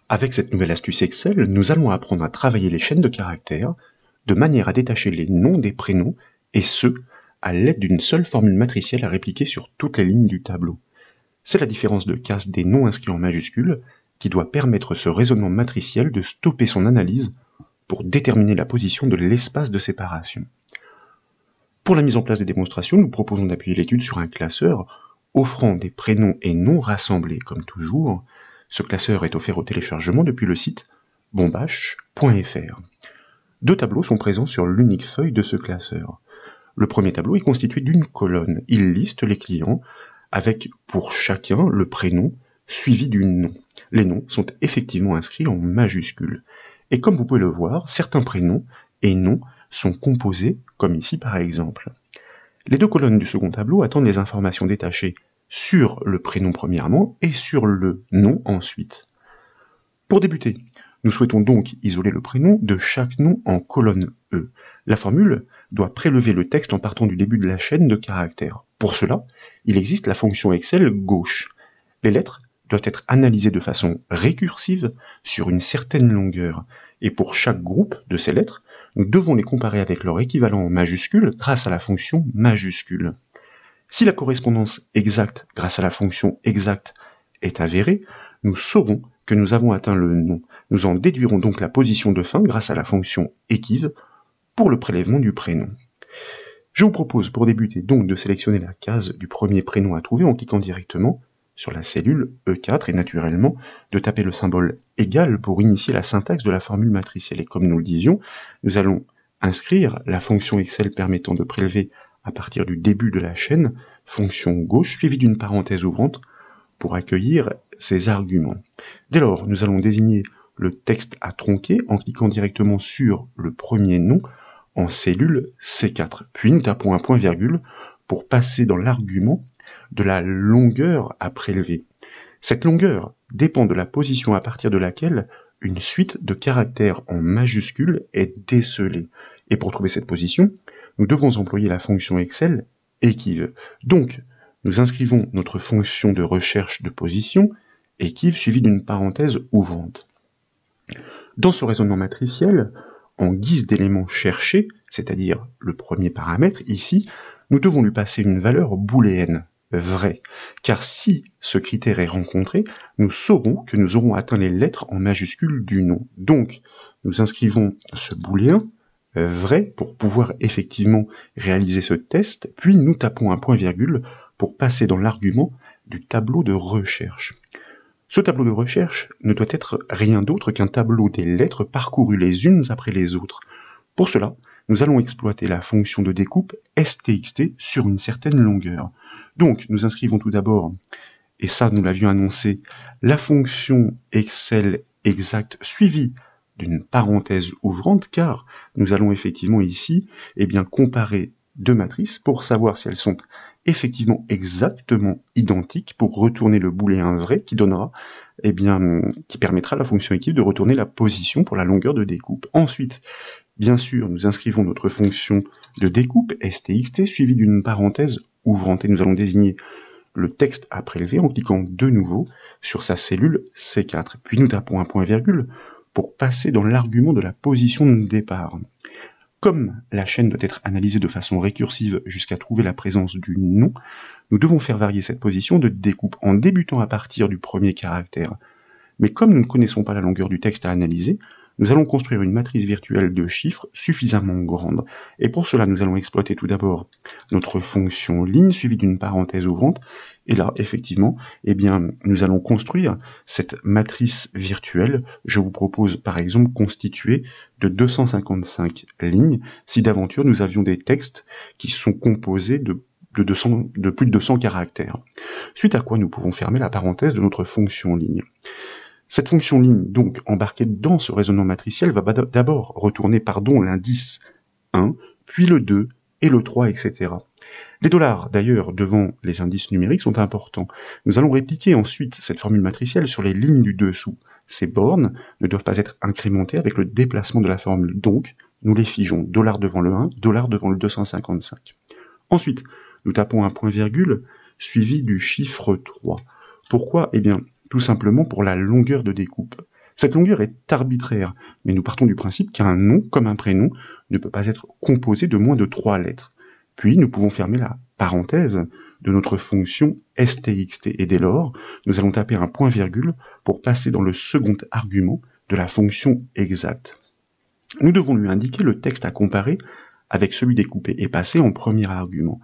Avec cette nouvelle astuce Excel, nous allons apprendre à travailler les chaînes de caractères de manière à détacher les noms des prénoms, et ce, à l'aide d'une seule formule matricielle à répliquer sur toutes les lignes du tableau. C'est la différence de casse des noms inscrits en majuscules qui doit permettre ce raisonnement matriciel de stopper son analyse pour déterminer la position de l'espace de séparation. Pour la mise en place des démonstrations, nous proposons d'appuyer l'étude sur un classeur offrant des prénoms et noms rassemblés, comme toujours. Ce classeur est offert au téléchargement depuis le site bombache.fr. Deux tableaux sont présents sur l'unique feuille de ce classeur. Le premier tableau est constitué d'une colonne. Il liste les clients avec pour chacun le prénom suivi du nom. Les noms sont effectivement inscrits en majuscules. Et comme vous pouvez le voir, certains prénoms et noms sont composés, comme ici par exemple. Les deux colonnes du second tableau attendent les informations détachées sur le prénom premièrement et sur le nom ensuite. Pour débuter, nous souhaitons donc isoler le prénom de chaque nom en colonne E. La formule doit prélever le texte en partant du début de la chaîne de caractères. Pour cela, il existe la fonction Excel gauche. Les lettres doivent être analysées de façon récursive sur une certaine longueur. Et pour chaque groupe de ces lettres, nous devons les comparer avec leur équivalent en majuscule grâce à la fonction majuscule. Si la correspondance exacte grâce à la fonction exacte est avérée, nous saurons que nous avons atteint le nom. Nous en déduirons donc la position de fin grâce à la fonction équive pour le prélèvement du prénom. Je vous propose pour débuter donc de sélectionner la case du premier prénom à trouver en cliquant directement sur la cellule E4 et naturellement de taper le symbole égal pour initier la syntaxe de la formule matricielle. Et comme nous le disions, nous allons inscrire la fonction Excel permettant de prélever à partir du début de la chaîne, fonction gauche suivie d'une parenthèse ouvrante pour accueillir ces arguments. Dès lors, nous allons désigner le texte à tronquer en cliquant directement sur le premier nom en cellule C4. Puis nous tapons un point-virgule pour passer dans l'argument de la longueur à prélever. Cette longueur dépend de la position à partir de laquelle une suite de caractères en majuscules est décelée. Et pour trouver cette position, nous devons employer la fonction Excel équive. Donc, nous inscrivons notre fonction de recherche de position, équive suivie d'une parenthèse ouvrante. Dans ce raisonnement matriciel, en guise d'élément cherché, c'est-à-dire le premier paramètre, ici, nous devons lui passer une valeur booléenne, vrai, car si ce critère est rencontré, nous saurons que nous aurons atteint les lettres en majuscules du nom. Donc, nous inscrivons ce booléen, vrai, pour pouvoir effectivement réaliser ce test, puis nous tapons un point-virgule pour passer dans l'argument du tableau de recherche. Ce tableau de recherche ne doit être rien d'autre qu'un tableau des lettres parcourues les unes après les autres. Pour cela, nous allons exploiter la fonction de découpe stxt sur une certaine longueur. Donc, nous inscrivons tout d'abord, et ça nous l'avions annoncé, la fonction Excel exact suivie d'une parenthèse ouvrante, car nous allons effectivement ici comparer deux matrices pour savoir si elles sont effectivement exactement identiques pour retourner le booléen vrai qui donnera, qui permettra à la fonction équive de retourner la position pour la longueur de découpe. Ensuite, bien sûr, nous inscrivons notre fonction de découpe stxt suivie d'une parenthèse ouvrante et nous allons désigner le texte à prélever en cliquant de nouveau sur sa cellule C4. Puis nous tapons un point-virgule pour passer dans l'argument de la position de départ. Comme la chaîne doit être analysée de façon récursive jusqu'à trouver la présence du nom, nous devons faire varier cette position de découpe en débutant à partir du premier caractère. Mais comme nous ne connaissons pas la longueur du texte à analyser, nous allons construire une matrice virtuelle de chiffres suffisamment grande. Et pour cela, nous allons exploiter tout d'abord notre fonction ligne suivie d'une parenthèse ouvrante. Et là, effectivement, nous allons construire cette matrice virtuelle. Je vous propose, par exemple, constituée de 255 lignes, si d'aventure nous avions des textes qui sont composés de plus de 200 caractères. Suite à quoi nous pouvons fermer la parenthèse de notre fonction ligne. Cette fonction ligne, donc, embarquée dans ce raisonnement matriciel, va d'abord retourner, l'indice 1, puis le 2 et le 3, etc. Les dollars, d'ailleurs, devant les indices numériques sont importants. Nous allons répliquer ensuite cette formule matricielle sur les lignes du dessous. Ces bornes ne doivent pas être incrémentées avec le déplacement de la formule. Donc, nous les figeons, dollar devant le 1, dollar devant le 255. Ensuite, nous tapons un point-virgule suivi du chiffre 3. Pourquoi ? Tout simplement pour la longueur de découpe. Cette longueur est arbitraire, mais nous partons du principe qu'un nom, comme un prénom, ne peut pas être composé de moins de 3 lettres. Puis nous pouvons fermer la parenthèse de notre fonction stxt, et dès lors, nous allons taper un point-virgule pour passer dans le second argument de la fonction exact. Nous devons lui indiquer le texte à comparer avec celui découpé et passé en premier argument.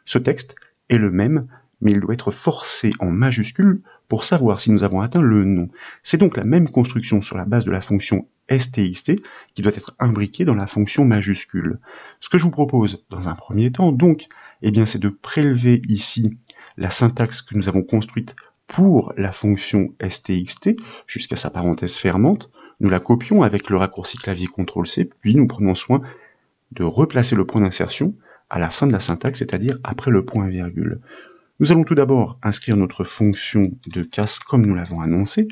Ce texte est le même, mais il doit être forcé en majuscule pour savoir si nous avons atteint le nom. C'est donc la même construction sur la base de la fonction stxt qui doit être imbriquée dans la fonction majuscule. Ce que je vous propose dans un premier temps, donc, c'est de prélever ici la syntaxe que nous avons construite pour la fonction stxt jusqu'à sa parenthèse fermante. Nous la copions avec le raccourci clavier CTRL-C, puis nous prenons soin de replacer le point d'insertion à la fin de la syntaxe, c'est-à-dire après le point-virgule. Nous allons tout d'abord inscrire notre fonction de casse comme nous l'avons annoncé,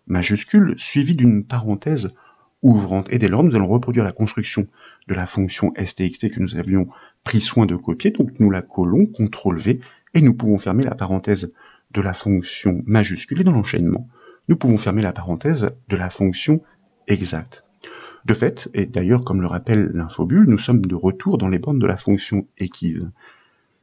majuscule, suivie d'une parenthèse ouvrante. Et dès lors, nous allons reproduire la construction de la fonction stxt que nous avions pris soin de copier. Donc nous la collons, CTRL-V, et nous pouvons fermer la parenthèse de la fonction majuscule. Et dans l'enchaînement, nous pouvons fermer la parenthèse de la fonction exact. De fait, et d'ailleurs comme le rappelle l'infobule, nous sommes de retour dans les bornes de la fonction equiv.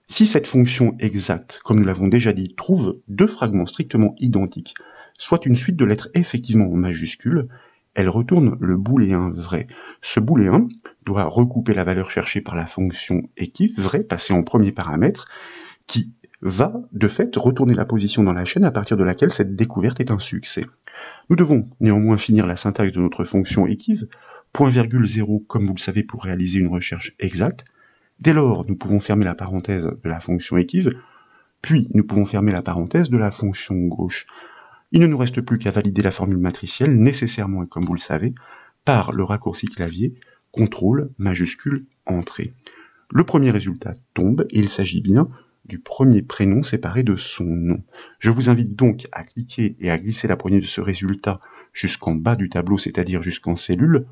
Si cette fonction exacte, comme nous l'avons déjà dit, trouve deux fragments strictement identiques, soit une suite de lettres effectivement en majuscule, elle retourne le booléen vrai. Ce booléen doit recouper la valeur cherchée par la fonction equiv, vrai, passée en premier paramètre, qui va de fait retourner la position dans la chaîne à partir de laquelle cette découverte est un succès. Nous devons néanmoins finir la syntaxe de notre fonction equiv, .0 comme vous le savez pour réaliser une recherche exacte. Dès lors, nous pouvons fermer la parenthèse de la fonction equiv, puis nous pouvons fermer la parenthèse de la fonction gauche. Il ne nous reste plus qu'à valider la formule matricielle, nécessairement et comme vous le savez, par le raccourci clavier CTRL majuscule entrée. Le premier résultat tombe et il s'agit bien du premier prénom séparé de son nom. Je vous invite donc à cliquer et à glisser la poignée de ce résultat jusqu'en bas du tableau, c'est-à-dire jusqu'en cellule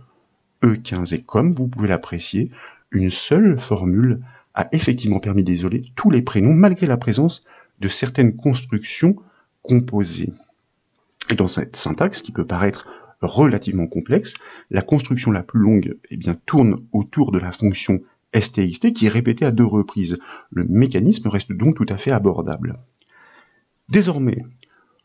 E15. Et comme vous pouvez l'apprécier, une seule formule a effectivement permis d'isoler tous les prénoms malgré la présence de certaines constructions composées. Et dans cette syntaxe, qui peut paraître relativement complexe, la construction la plus longue tourne autour de la fonction stxt qui est répétée à 2 reprises. Le mécanisme reste donc tout à fait abordable. Désormais,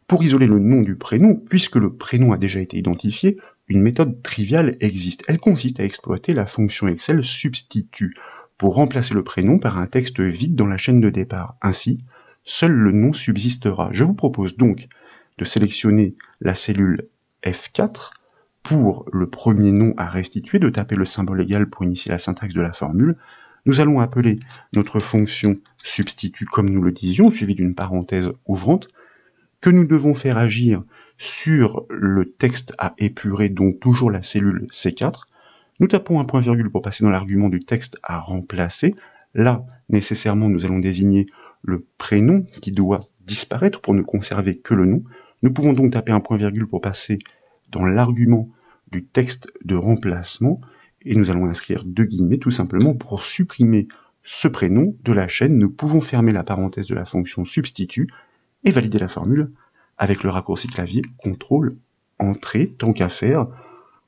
pour isoler le nom du prénom, puisque le prénom a déjà été identifié, une méthode triviale existe. Elle consiste à exploiter la fonction Excel substitut pour remplacer le prénom par un texte vide dans la chaîne de départ. Ainsi, seul le nom subsistera. Je vous propose donc de sélectionner la cellule F4 pour le premier nom à restituer, de taper le symbole égal pour initier la syntaxe de la formule. Nous allons appeler notre fonction substitut comme nous le disions, suivi d'une parenthèse ouvrante, que nous devons faire agir sur le texte à épurer, donc toujours la cellule C4. Nous tapons un point-virgule pour passer dans l'argument du texte à remplacer. Là, nécessairement, nous allons désigner le prénom qui doit disparaître pour ne conserver que le nom. Nous pouvons donc taper un point-virgule pour passer dans l'argument du texte de remplacement, et nous allons inscrire 2 guillemets tout simplement pour supprimer ce prénom de la chaîne. Nous pouvons fermer la parenthèse de la fonction substitut et valider la formule avec le raccourci clavier CTRL entrée, tant qu'à faire,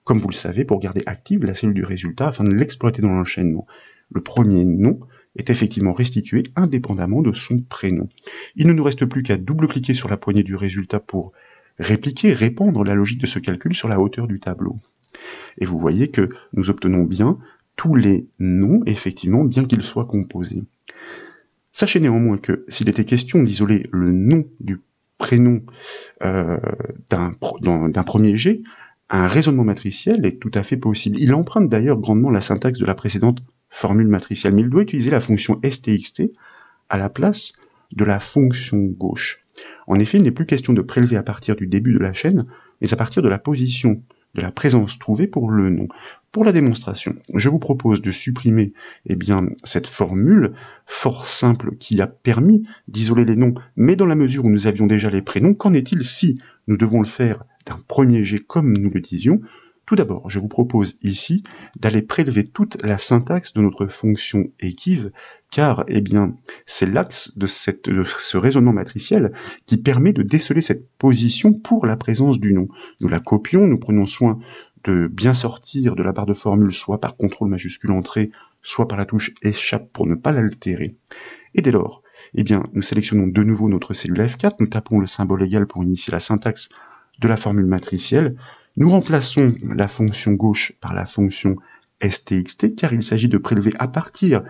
comme vous le savez, pour garder active la cellule du résultat afin de l'exploiter dans l'enchaînement. Le premier nom est effectivement restitué indépendamment de son prénom. Il ne nous reste plus qu'à double-cliquer sur la poignée du résultat pour répliquer, répandre la logique de ce calcul sur la hauteur du tableau. Et vous voyez que nous obtenons bien tous les noms, effectivement, bien qu'ils soient composés. Sachez néanmoins que s'il était question d'isoler le nom du prénom d'un premier jet, un raisonnement matriciel est tout à fait possible. Il emprunte d'ailleurs grandement la syntaxe de la précédente formule matricielle, mais il doit utiliser la fonction stxt à la place de la fonction gauche. En effet, il n'est plus question de prélever à partir du début de la chaîne, mais à partir de la position de la présence trouvée pour le nom. Pour la démonstration, je vous propose de supprimer cette formule fort simple qui a permis d'isoler les noms, mais dans la mesure où nous avions déjà les prénoms, qu'en est-il si nous devons le faire d'un premier jet comme nous le disions? Tout d'abord, je vous propose ici d'aller prélever toute la syntaxe de notre fonction equiv, car c'est l'axe de ce raisonnement matriciel qui permet de déceler cette position pour la présence du nom. Nous la copions, nous prenons soin de bien sortir de la barre de formule, soit par CTRL majuscule entrée, soit par la touche échappe pour ne pas l'altérer. Et dès lors, nous sélectionnons de nouveau notre cellule F4, nous tapons le symbole égal pour initier la syntaxe de la formule matricielle, nous remplaçons la fonction gauche par la fonction stxt, car il s'agit de prélever à partir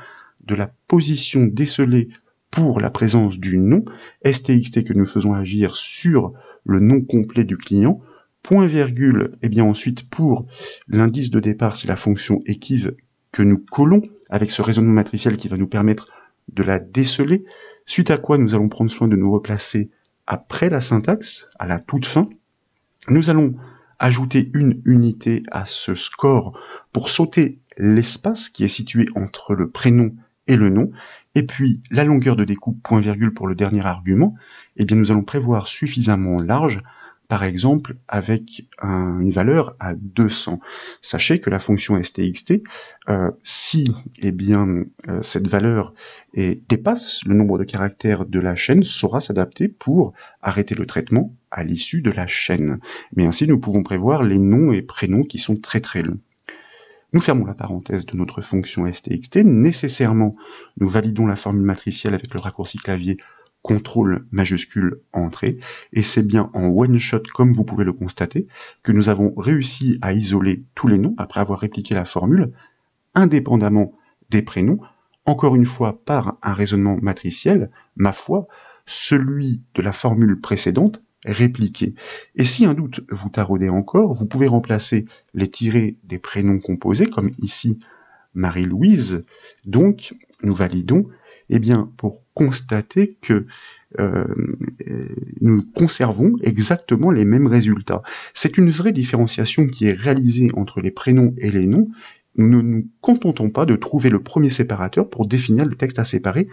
de la position décelée pour la présence du nom, stxt que nous faisons agir sur le nom complet du client, point virgule, ensuite pour l'indice de départ, c'est la fonction equiv que nous collons avec ce raisonnement matriciel qui va nous permettre de la déceler, suite à quoi nous allons prendre soin de nous replacer après la syntaxe, à la toute fin. Nous allons ajouter une unité à ce score pour sauter l'espace qui est situé entre le prénom et le nom, et puis la longueur de découpe, point virgule pour le dernier argument, nous allons prévoir suffisamment large, par exemple avec une valeur à 200. Sachez que la fonction stxt, si cette valeur dépasse le nombre de caractères de la chaîne, saura s'adapter pour arrêter le traitement à l'issue de la chaîne. Mais ainsi, nous pouvons prévoir les noms et prénoms qui sont très très longs. Nous fermons la parenthèse de notre fonction stxt. Nécessairement, nous validons la formule matricielle avec le raccourci clavier CTRL majuscule entrée, et c'est bien en one shot, comme vous pouvez le constater, que nous avons réussi à isoler tous les noms après avoir répliqué la formule, indépendamment des prénoms, encore une fois par un raisonnement matriciel, ma foi, celui de la formule précédente répliqué. Et si un doute vous taraudait encore, vous pouvez remplacer les tirets des prénoms composés, comme ici Marie-Louise. Donc, nous validons pour constater que nous conservons exactement les mêmes résultats. C'est une vraie différenciation qui est réalisée entre les prénoms et les noms. Nous ne nous contentons pas de trouver le premier séparateur pour définir le texte à séparer,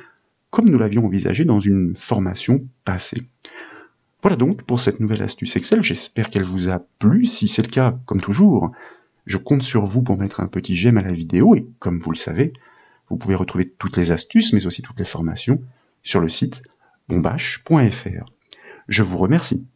comme nous l'avions envisagé dans une formation passée. Voilà donc pour cette nouvelle astuce Excel, j'espère qu'elle vous a plu. Si c'est le cas, comme toujours, je compte sur vous pour mettre un petit j'aime à la vidéo, et comme vous le savez, vous pouvez retrouver toutes les astuces, mais aussi toutes les formations, sur le site bombache.fr. Je vous remercie.